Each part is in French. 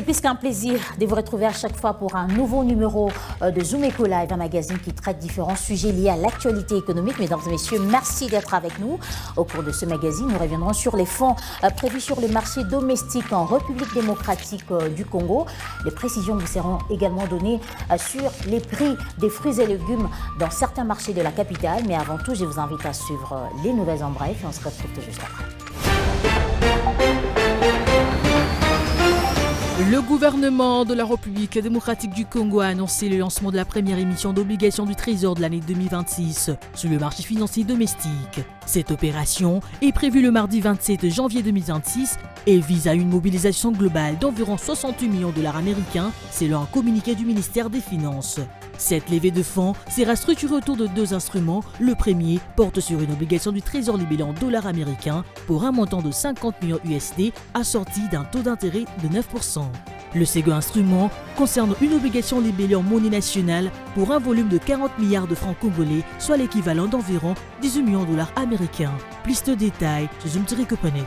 plus qu'un plaisir de vous retrouver à chaque fois pour un nouveau numéro de Zoom Eco Live, un magazine qui traite différents sujets liés à l'actualité économique. Mesdames et messieurs, merci d'être avec nous. Au cours de ce magazine, nous reviendrons sur les fonds prévus sur le marché domestique en République démocratique du Congo. Les précisions vous seront également données sur les prix des fruits et légumes dans certains marchés de la capitale. Mais avant tout, je vous invite à suivre les nouvelles en bref et on se retrouve tout juste après. Le gouvernement de la République démocratique du Congo a annoncé le lancement de la première émission d'obligations du Trésor de l'année 2026 sur le marché financier domestique. Cette opération est prévue le mardi 27 janvier 2026 et vise à une mobilisation globale d'environ 68 millions de dollars américains, selon un communiqué du ministère des Finances. Cette levée de fonds sera structurée autour de deux instruments. Le premier porte sur une obligation du Trésor libellée en dollars américains pour un montant de 50 millions USD assorti d'un taux d'intérêt de 9%. Le second instrument concerne une obligation libellée en monnaie nationale pour un volume de 40 milliards de francs congolais, soit l'équivalent d'environ 18 millions de dollars américains. Plus de détails sur Zoom-Coponet.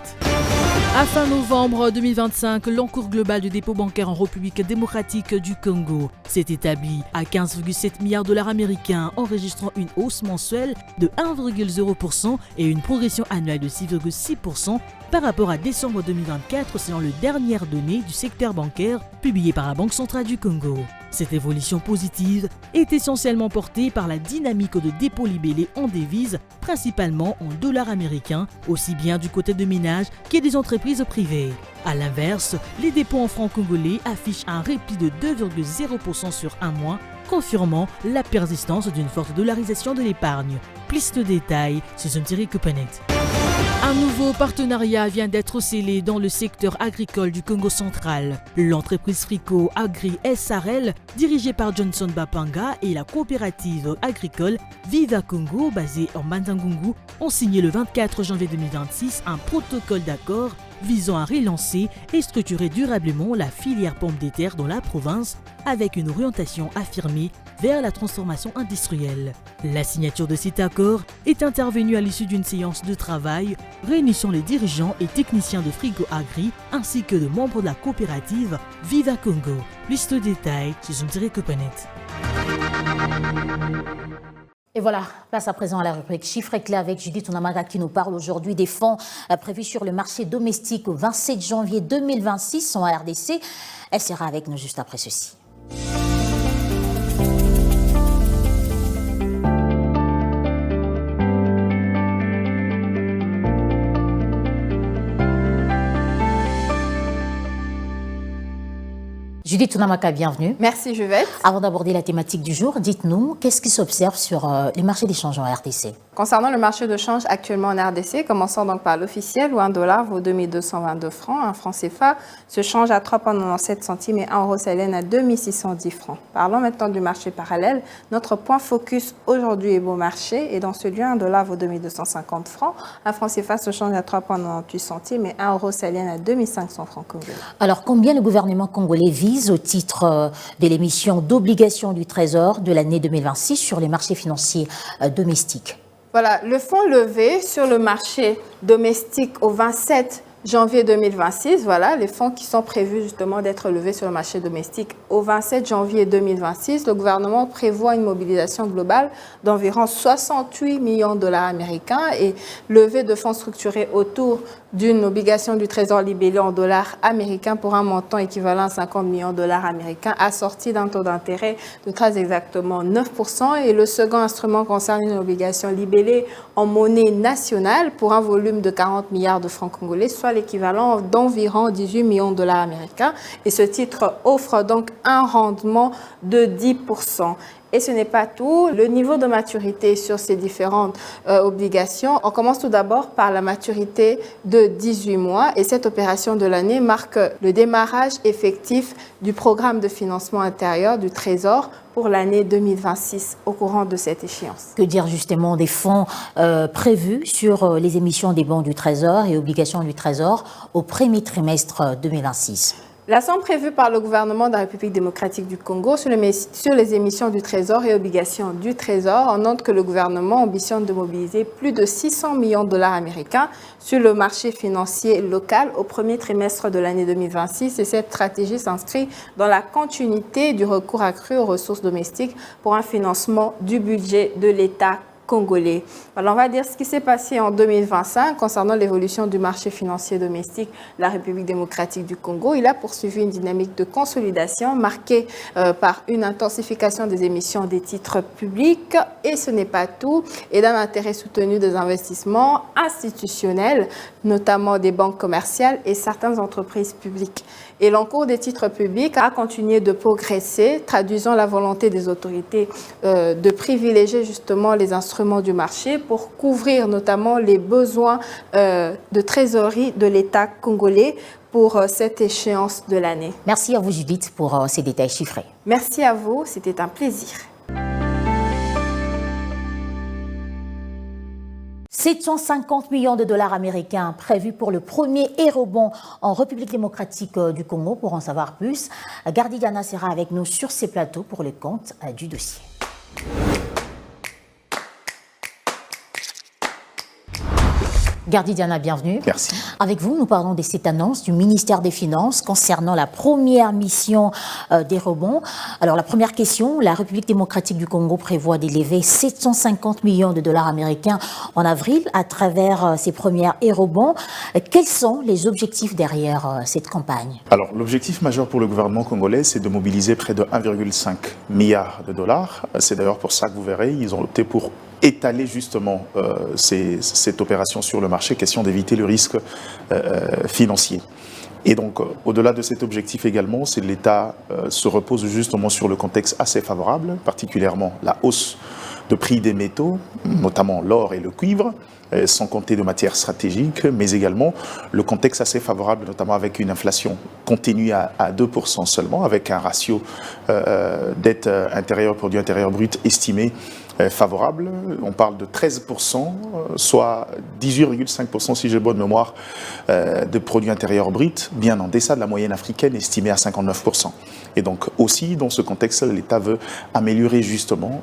À fin novembre 2025, l'encours global de dépôt bancaire en République démocratique du Congo s'est établi à 15,7 milliards de dollars américains, enregistrant une hausse mensuelle de 1,0% et une progression annuelle de 6,6% par rapport à décembre 2024 selon les dernières données du secteur bancaire publiées par la Banque centrale du Congo. Cette évolution positive est essentiellement portée par la dynamique de dépôts libellés en devises, principalement en dollars américains, aussi bien du côté de ménages que des entreprises privées. A l'inverse, les dépôts en francs congolais affichent un répit de 2,0% sur un mois, confirmant la persistance d'une forte dollarisation de l'épargne. Plus de détails sur Zoom-Coponet. Un nouveau partenariat vient d'être scellé dans le secteur agricole du Congo central. L'entreprise Frico Agri SRL, dirigée par Johnson Bapanga, et la coopérative agricole Viva Congo, basée en Mandangungu, ont signé le 24 janvier 2026 un protocole d'accord visant à relancer et structurer durablement la filière pomme de terre dans la province avec une orientation affirmée vers la transformation industrielle. La signature de cet accord est intervenue à l'issue d'une séance de travail réunissant les dirigeants et techniciens de Frigo Agri ainsi que de membres de la coopérative Viva Congo. Plus de détails sur Zoom-Coponet. Et voilà, place à présent à la rubrique Chiffres et clés avec Judith Onamaga qui nous parle aujourd'hui des fonds prévus sur le marché domestique au 27 janvier 2026 en RDC. Elle sera avec nous juste après ceci. Judith Onamaga, bienvenue. Merci Juvette. Avant d'aborder la thématique du jour, dites-nous, qu'est-ce qui s'observe sur les marchés d'échange en RDC? Concernant le marché de change actuellement en RDC, commençons donc par l'officiel où un dollar vaut 2222 francs, un franc CFA se change à 3,97 centimes et un euro CLN à 2610 francs. Parlons maintenant du marché parallèle. Notre point focus aujourd'hui est bon marché et dans ce lieu, un dollar vaut 2250 francs, un franc CFA se change à 3,98 centimes et un euro CLN à 2500 francs congolais. Alors, combien le gouvernement congolais vise au titre de l'émission d'obligations du Trésor de l'année 2026 sur les marchés financiers domestiques? Voilà, le fonds levé sur le marché domestique au 27 janvier 2026, voilà, les fonds qui sont prévus justement d'être levés sur le marché domestique au 27 janvier 2026, le gouvernement prévoit une mobilisation globale d'environ 68 millions de dollars américains et levée de fonds structurés autour d'une obligation du Trésor libellée en dollars américains pour un montant équivalent à 50 millions de dollars américains assorti d'un taux d'intérêt de très exactement 9%. Et le second instrument concerne une obligation libellée en monnaie nationale pour un volume de 40 milliards de francs congolais, soit l'équivalent d'environ 18 millions de dollars américains. Et ce titre offre donc un rendement de 10%. Et ce n'est pas tout. Le niveau de maturité sur ces différentes obligations, on commence tout d'abord par la maturité de 18 mois. Et cette opération de l'année marque le démarrage effectif du programme de financement intérieur du Trésor pour l'année 2026 au courant de cette échéance. Que dire justement des fonds prévus sur les émissions des bons du Trésor et obligations du Trésor au premier trimestre 2026? La somme prévue par le gouvernement de la République démocratique du Congo sur les émissions du Trésor et obligations du Trésor, on note que le gouvernement ambitionne de mobiliser plus de 600 millions de dollars américains sur le marché financier local au premier trimestre de l'année 2026. Et cette stratégie s'inscrit dans la continuité du recours accru aux ressources domestiques pour un financement du budget de l'État congolais. Alors, on va dire ce qui s'est passé en 2025 concernant l'évolution du marché financier domestique de la République démocratique du Congo. Il a poursuivi une dynamique de consolidation marquée par une intensification des émissions des titres publics. Et ce n'est pas tout. Et d'un intérêt soutenu des investissements institutionnels, notamment des banques commerciales et certaines entreprises publiques. Et l'encours des titres publics a continué de progresser, traduisant la volonté des autorités de privilégier justement les instruments du marché pour couvrir notamment les besoins de trésorerie de l'État congolais pour cette échéance de l'année. Merci à vous Judith pour ces détails chiffrés. Merci à vous, c'était un plaisir. 750 millions de dollars américains prévus pour le premier eurobond en République démocratique du Congo. Pour en savoir plus, Gardy Diana sera avec nous sur ces plateaux pour le compte du dossier. Gardy Diana, bienvenue. Merci. Avec vous, nous parlons de cette annonce du ministère des Finances concernant la première mission des rebonds. Alors, la première question, la République démocratique du Congo prévoit d'élever 750 millions de dollars américains en avril à travers ces premières eurobonds. Quels sont les objectifs derrière cette campagne? Alors, l'objectif majeur pour le gouvernement congolais, c'est de mobiliser près de 1,5 milliard de dollars. C'est d'ailleurs pour ça que vous verrez, ils ont opté pour étaler justement cette opération sur le marché, question d'éviter le risque financier. Et donc, au-delà de cet objectif également, c'est que l'État se repose justement sur le contexte assez favorable, particulièrement la hausse de prix des métaux, notamment l'or et le cuivre, sans compter de matières stratégiques, mais également le contexte assez favorable, notamment avec une inflation contenue à 2% seulement, avec un ratio dette intérieure, produit intérieur brut estimé favorable. On parle de 13%, soit 18,5% si j'ai bonne mémoire, de produit intérieur brut, bien en deçà de la moyenne africaine estimée à 59%. Et donc aussi, dans ce contexte, l'État veut améliorer justement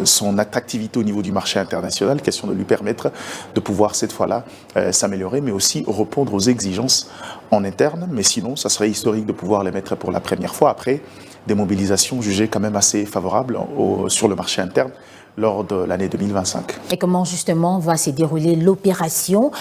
son attractivité au niveau du marché international, question de lui permettre de pouvoir cette fois-là s'améliorer, mais aussi répondre aux exigences en interne. Mais sinon, ça serait historique de pouvoir les mettre pour la première fois après des mobilisations jugées quand même assez favorables sur le marché interne lors de l'année 2025. Et comment justement va se dérouler l'opération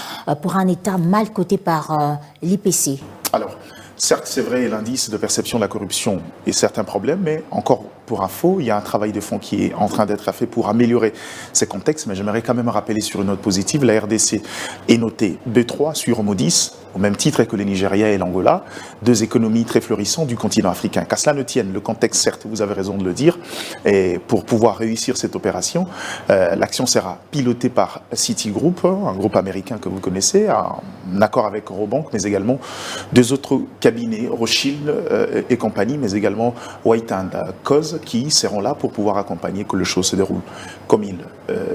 pour un État mal coté par l'IPC? Alors, certes, c'est vrai, l'indice de perception de la corruption est certains problèmes, mais encore pour info, il y a un travail de fond qui est en train d'être fait pour améliorer ces contextes, mais j'aimerais quand même rappeler sur une note positive, la RDC est notée B3 sur Moody's, au même titre que le Nigeria et l'Angola, deux économies très florissantes du continent africain. Qu'à cela ne tienne, le contexte, certes, vous avez raison de le dire, et pour pouvoir réussir cette opération, l'action sera pilotée par Citigroup, un groupe américain que vous connaissez, en accord avec Eurobank, mais également deux autres cabinets, Rothschild et compagnie, mais également White & Cause, qui seront là pour pouvoir accompagner que le show se déroule comme il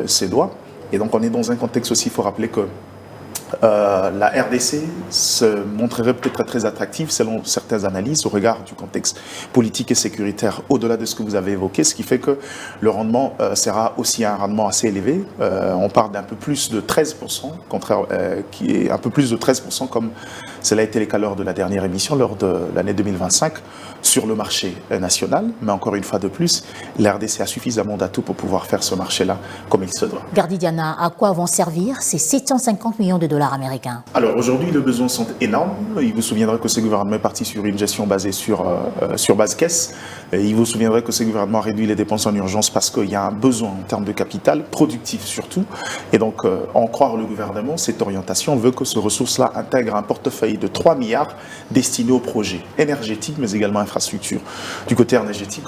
se doit. Et donc on est dans un contexte aussi, il faut rappeler que la RDC se montrerait peut-être très attractive selon certaines analyses au regard du contexte politique et sécuritaire au-delà de ce que vous avez évoqué, ce qui fait que le rendement sera aussi un rendement assez élevé. On parle d'un peu plus de 13%, qui est un peu plus de 13% comme cela a été le cas lors de la dernière émission, lors de l'année 2025, sur le marché national. Mais encore une fois de plus, la RDC a suffisamment d'atouts pour pouvoir faire ce marché-là comme il se doit. Gardy Diana, à quoi vont servir ces 750 millions de dollars américains? Alors aujourd'hui, les besoins sont énormes. Il vous souviendra que ce gouvernement est parti sur une gestion basée sur base caisse. Et il vous souviendra que ce gouvernement a réduit les dépenses en urgence parce qu'il y a un besoin en termes de capital, productif surtout. Et donc, en croire le gouvernement, cette orientation veut que ce ressource-là intègre un portefeuille de 3 milliards destinés aux projets énergétiques, mais également infrastructures. Du côté énergétique,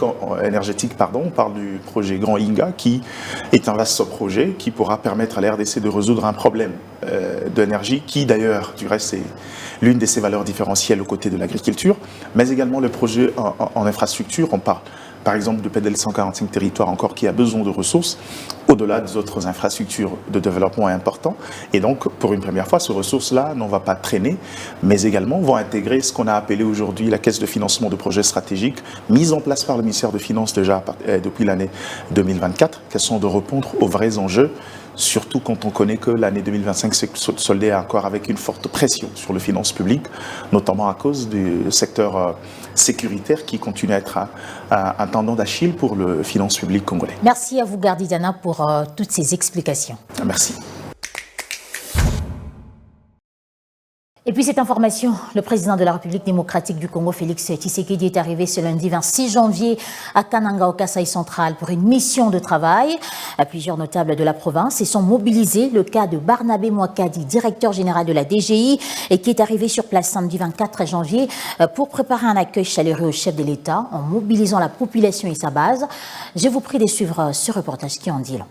on parle du projet Grand Inga, qui est un vaste projet qui pourra permettre à la RDC de résoudre un problème d'énergie qui, d'ailleurs, du reste, est l'une de ses valeurs différentielles aux côtés de l'agriculture, mais également le projet en infrastructure. On parle par exemple de PDL 145 territoires encore qui a besoin de ressources au-delà des autres infrastructures de développement importants. Et donc, pour une première fois, ces ressources-là n'en va pas traîner, mais également vont intégrer ce qu'on a appelé aujourd'hui la caisse de financement de projets stratégiques, mise en place par le ministère des Finances déjà depuis l'année 2024, qui sont de répondre aux vrais enjeux, surtout quand on connaît que l'année 2025 s'est soldée encore avec une forte pression sur les finances publiques, notamment à cause du secteur sécuritaire qui continue à être un tendon d'Achille pour le finance publique congolais. Merci à vous, Gardi Diana, pour toutes ces explications. Merci. Et puis cette information, le président de la République démocratique du Congo, Félix Tshisekedi, est arrivé ce lundi 26 janvier à Kananga, au Kasaï central, pour une mission de travail. Plusieurs notables de la province se sont mobilisés. Le cas de Barnabé Mouakadi, directeur général de la DGI, et qui est arrivé sur place samedi 24 janvier pour préparer un accueil chaleureux au chef de l'État en mobilisant la population et sa base. Je vous prie de suivre ce reportage qui en dit long.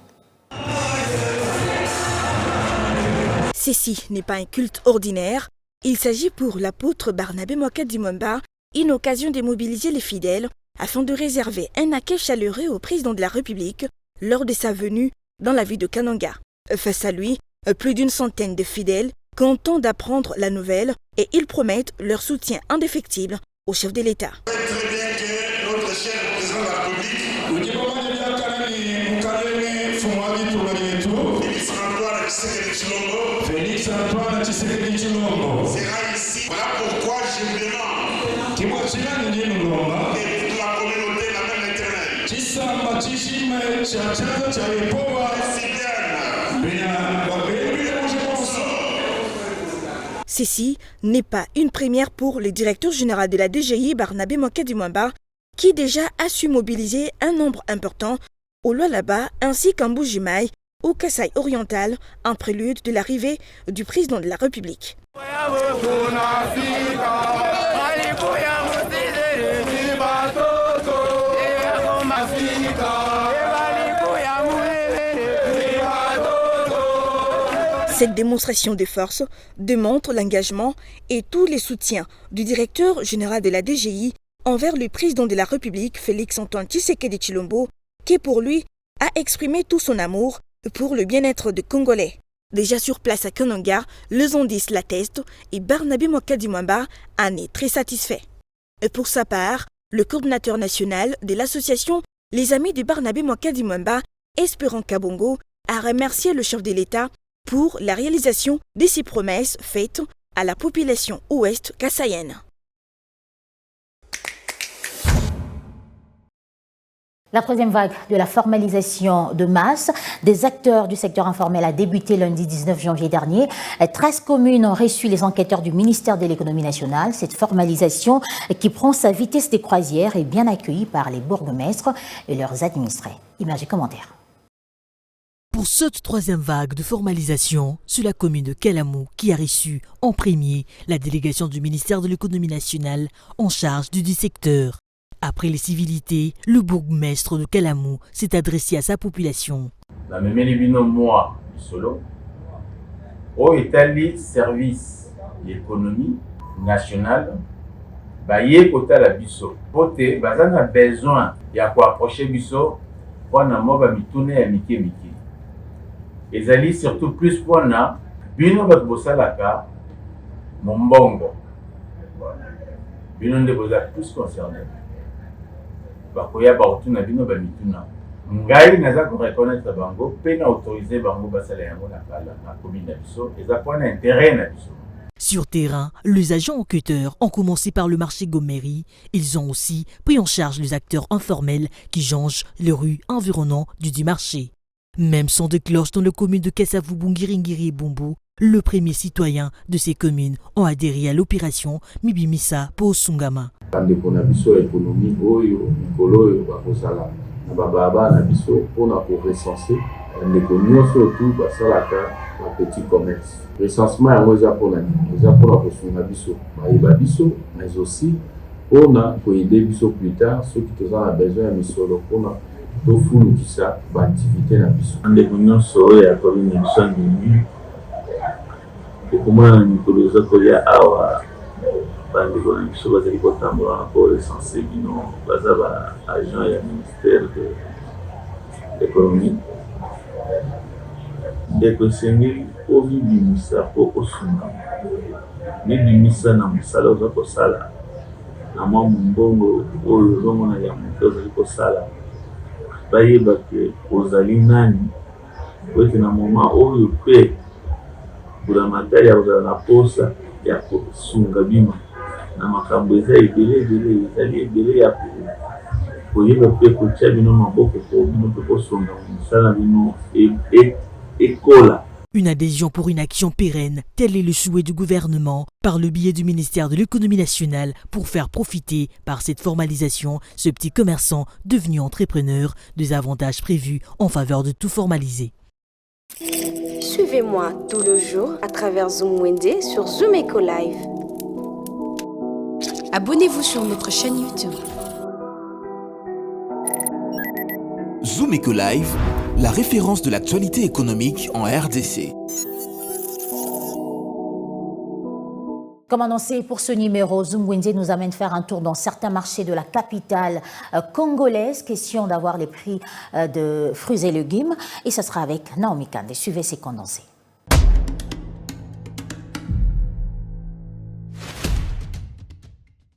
Ceci n'est pas un culte ordinaire. Il s'agit pour l'apôtre Barnabé Mouakadi Mwamba une occasion de mobiliser les fidèles afin de réserver un accueil chaleureux au président de la République lors de sa venue dans la ville de Kananga. Face à lui, plus d'une centaine de fidèles content d'apprendre la nouvelle et ils promettent leur soutien indéfectible au chef de l'État. Très bien que notre cher président de la République, Félix Antoine Tshisekedi Tshilombo, sera ici. Voilà pourquoi je demande que toute la communauté n'amène l'éternel. Ceci n'est pas une première pour le directeur général de la DGI, Barnabé Mouakadi Mwamba, qui déjà a su mobiliser un nombre important au Lualaba ainsi qu'en Bujimaï, au Kasaï oriental, en prélude de l'arrivée du président de la République. Cette démonstration de force démontre l'engagement et tous les soutiens du directeur général de la DGI envers le président de la République, Félix Antoine Tshisekedi Tshilombo, qui pour lui a exprimé tout son amour pour le bien-être des Congolais. Déjà sur place à Kananga, le Zondis l'atteste et Barnabé Mouakadi Mwamba en est très satisfait. Et pour sa part, le coordinateur national de l'association Les Amis de Barnabé Mouakadi Mwamba, Espérant Kabongo, a remercié le chef de l'État pour la réalisation de ses promesses faites à la population ouest kassaïenne. La troisième vague de la formalisation de masse des acteurs du secteur informel a débuté lundi 19 janvier dernier. 13 communes ont reçu les enquêteurs du ministère de l'économie nationale. Cette formalisation, qui prend sa vitesse de croisière, est bien accueillie par les bourgmestres et leurs administrés. Images et commentaires. Pour cette troisième vague de formalisation, c'est la commune de Kalamou qui a reçu en premier la délégation du ministère de l'économie nationale en charge du secteur. Après les civilités, le bourgmestre de Kalamou s'est adressé à sa population. La Mémélibino Moa du Solo, au Italie service de l'économie nationale, baye kota la biso. Pote, bazan a besoin de approcher biso pour na moba mitune ya mike. Ezali surtout plus pour na bino bat bosalaka mombongo. Bino nde boza plus concerné. Bakoya bautuna bino ba mituna. Ngai naza ko reconnaître bango pe na autoriser bango basala yango na kala na commune na biso eza point d'intérêt na biso. Sur terrain, les agents enquêteurs ont commencé par le marché Goméry. Ils ont aussi pris en charge les acteurs informels qui jongent les rues environnantes du dit marché. Même son de cloche dans la commune de Kasavu, Bungiringiri et Bumbu, le premier citoyen de ces communes ont adhéré à l'opération Mibimisa pour Sungama. Bandeko na biso économie oyo mikolo oyo bakosala na bababa na biso mpona korecense ndeko nyonso otu basalaka na petit commerce. Recensement yango eza mpona nini? Eza mpona kosunga biso bayeba biso, mais aussi mpona koyede biso plus tard soki toza na besoin ya misolo mpona tofulukisa baaktivité na biso. Ndeko nyonso oyo akomi na biso ndimi ekomona na mikolo eza kolia awa bandeko na biso bazali kotambola na korecense bino baza baagent ya ministère de l'économie ekosengeli ovibimisa mpo osunga bibimisa na mosala oza kosala na mwa mombongo oyo ozomona ya moto ozali kosala bayeba ke ozali nani po ete na moma oyo mpe bulamatari ya kozala na posa ya kosunga bino na makambo eza ebele ezali ebele ya koyeba mpe kotia bino maboko po bino mpe kosunga mosala bino ekola. Une adhésion pour une action pérenne, tel est le souhait du gouvernement par le biais du ministère de l'économie nationale pour faire profiter par cette formalisation ce petit commerçant devenu entrepreneur des avantages prévus en faveur de tout formaliser. Suivez-moi tout le jour à travers Zoom Wende sur Zoom Eco Live. Abonnez-vous sur notre chaîne YouTube. Zoom Eco Live, la référence de l'actualité économique en RDC. Comme annoncé pour ce numéro, Zoom Wende nous amène faire un tour dans certains marchés de la capitale congolaise. Question d'avoir les prix de fruits et légumes. Et ce sera avec Naomi Kande. Suivez ces condensés.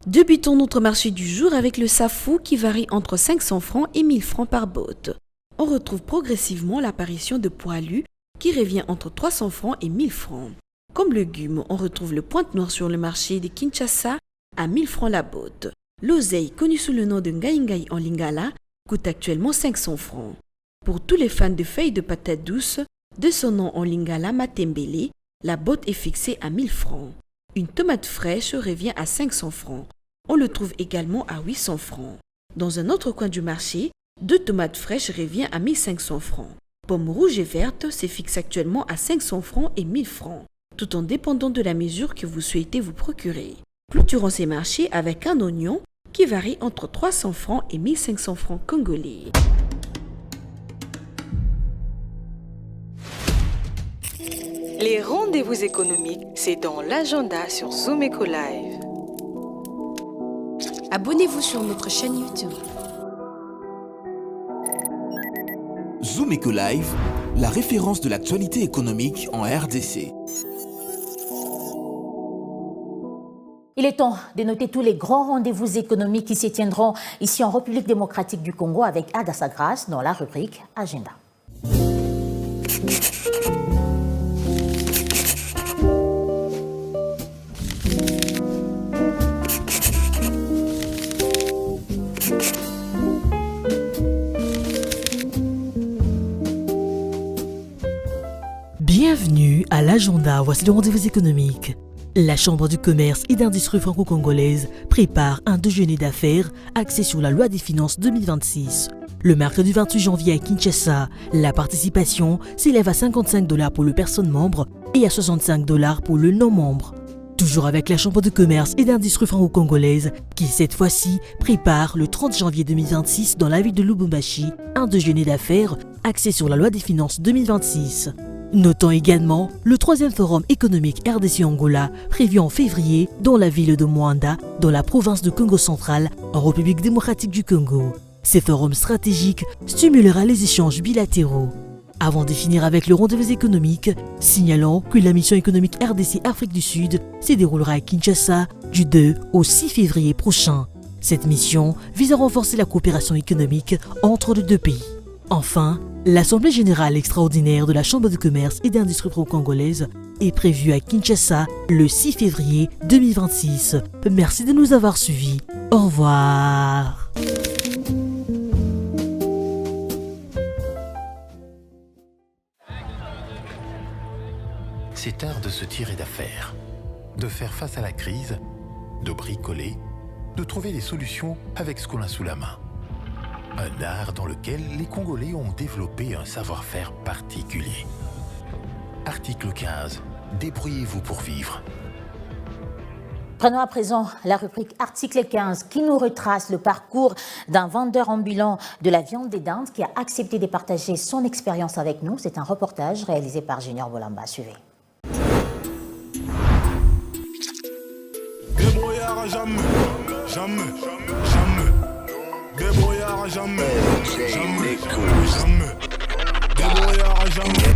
Débutons notre marché du jour avec le safou qui varie entre 500 francs et 1000 francs par botte. On retrouve progressivement l'apparition de poilus qui revient entre 300 francs et 1000 francs. Comme légumes, on retrouve le pointe noire sur le marché de Kinshasa à 1000 francs la botte. L'oseille, connu sous le nom de Ngaïngaï en lingala, coûte actuellement 500 francs. Pour tous les fans de feuilles de patates douces, de son nom en lingala Matembele, la botte est fixée à 1000 francs. Une tomate fraîche revient à 500 francs. On le trouve également à 800 francs. Dans un autre coin du marché, 2 tomates fraîches revient à 1500 francs. Pommes rouges et vertes se fixent actuellement à 500 francs et 1000 francs, tout en dépendant de la mesure que vous souhaitez vous procurer. Clôturons ces marchés avec un oignon qui varie entre 300 francs et 1500 francs congolais. Les rendez-vous économiques, c'est dans l'agenda sur Zoom Eco Live. Abonnez-vous sur notre chaîne YouTube. Zoom Eco Live, la référence de l'actualité économique en RDC. Il est temps de noter tous les grands rendez-vous économiques qui se tiendront ici en République démocratique du Congo avec Agatha Grace dans la rubrique Agenda. Bienvenue à l'agenda, voici le rendez-vous économique. La Chambre du commerce et d'industrie franco-congolaise prépare un déjeuner d'affaires axé sur la loi des finances 2026. Le mercredi 28 janvier à Kinshasa, la participation s'élève à $55 pour le personne membre et à $65 pour le non-membre. Toujours avec la Chambre de commerce et d'industrie franco-congolaise qui cette fois-ci prépare le 30 janvier 2026 dans la ville de Lubumbashi un déjeuner d'affaires axé sur la loi des finances 2026. Notons également le 3e forum économique RDC-Angola prévu en février dans la ville de Moanda, dans la province de Congo central, en République démocratique du Congo. Ces forums stratégiques stimulera les échanges bilatéraux. Avant de finir avec le rendez-vous économique, signalons que la mission économique RDC Afrique du Sud se déroulera à Kinshasa du 2 au 6 février prochain. Cette mission vise à renforcer la coopération économique entre les deux pays. Enfin, l'Assemblée générale extraordinaire de la Chambre de commerce et d'industrie franco-congolaise est prévue à Kinshasa le 6 février 2026. Merci de nous avoir suivis. Au revoir. C'est art de se tirer d'affaire, de faire face à la crise, de bricoler, de trouver des solutions avec ce qu'on a sous la main. Un art dans lequel les Congolais ont développé un savoir-faire particulier. Article 15. Débrouillez-vous pour vivre. Prenons à présent la rubrique Article 15 qui nous retrace le parcours d'un vendeur ambulant de la viande des dindes qui a accepté de partager son expérience avec nous. C'est un reportage réalisé par Junior Bolamba. Suivez. Débrouillard jamais, jamais, jamais. Débrouillard jamais, jamais, jamais. Débrouillard jamais.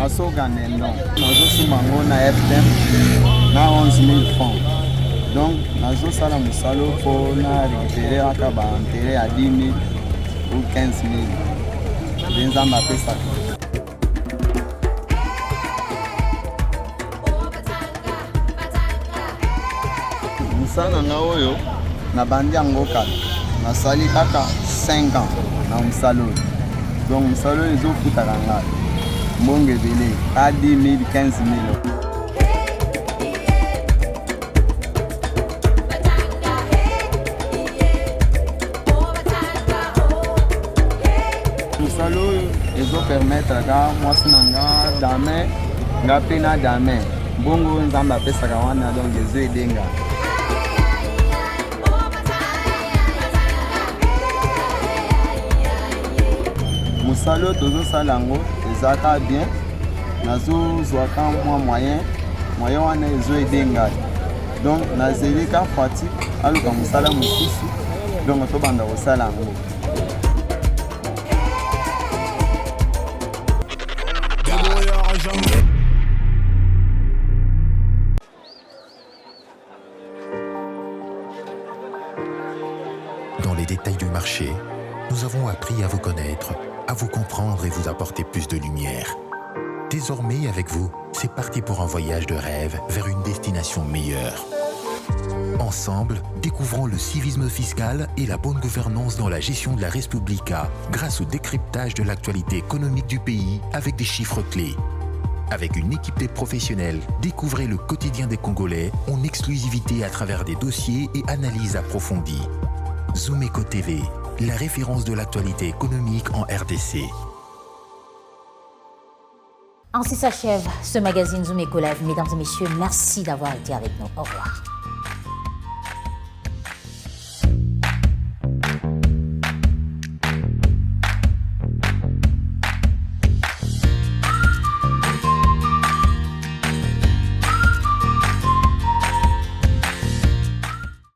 nasoka ndendo nazosomba yango na FDM na 11 000 francs. Donc nazosala mosalo mpona récupérer kaka baintere ya 10 000 ou 15 000 nde nzambe apesaka. mosala na nga oyo nabandi yango kala nasali kaka 5 ans na mosala oyo. Donc mosala oyo ezofutaka ngai mbongo ebele ka 10 000 15 000. mosala oyo ezopermettre ka mwasi na nga dame nga mpe na dame mbongo nzambe apesaka wana donc ezoedenga. mosala oyo tozosala yango ezaka bien nazozwaka mwa moyen wana ezoede ngai donc nazeli ka pratique aluka mosala mosusu donc tobanda kosala yango. Dans les détails du marché, nous avons appris à vous connaître, à vous comprendre et vous apporter plus de lumière. Désormais, avec vous, c'est parti pour un voyage de rêve vers une destination meilleure. Ensemble, découvrons le civisme fiscal et la bonne gouvernance dans la gestion de la Res Publica grâce au décryptage de l'actualité économique du pays avec des chiffres clés. Avec une équipe de professionnels, découvrez le quotidien des Congolais en exclusivité à travers des dossiers et analyses approfondies. Zoomeco TV, la référence de l'actualité économique en RDC. Ainsi s'achève ce magazine Zoomeco Live. Mesdames et messieurs, merci d'avoir été avec nous. Au revoir.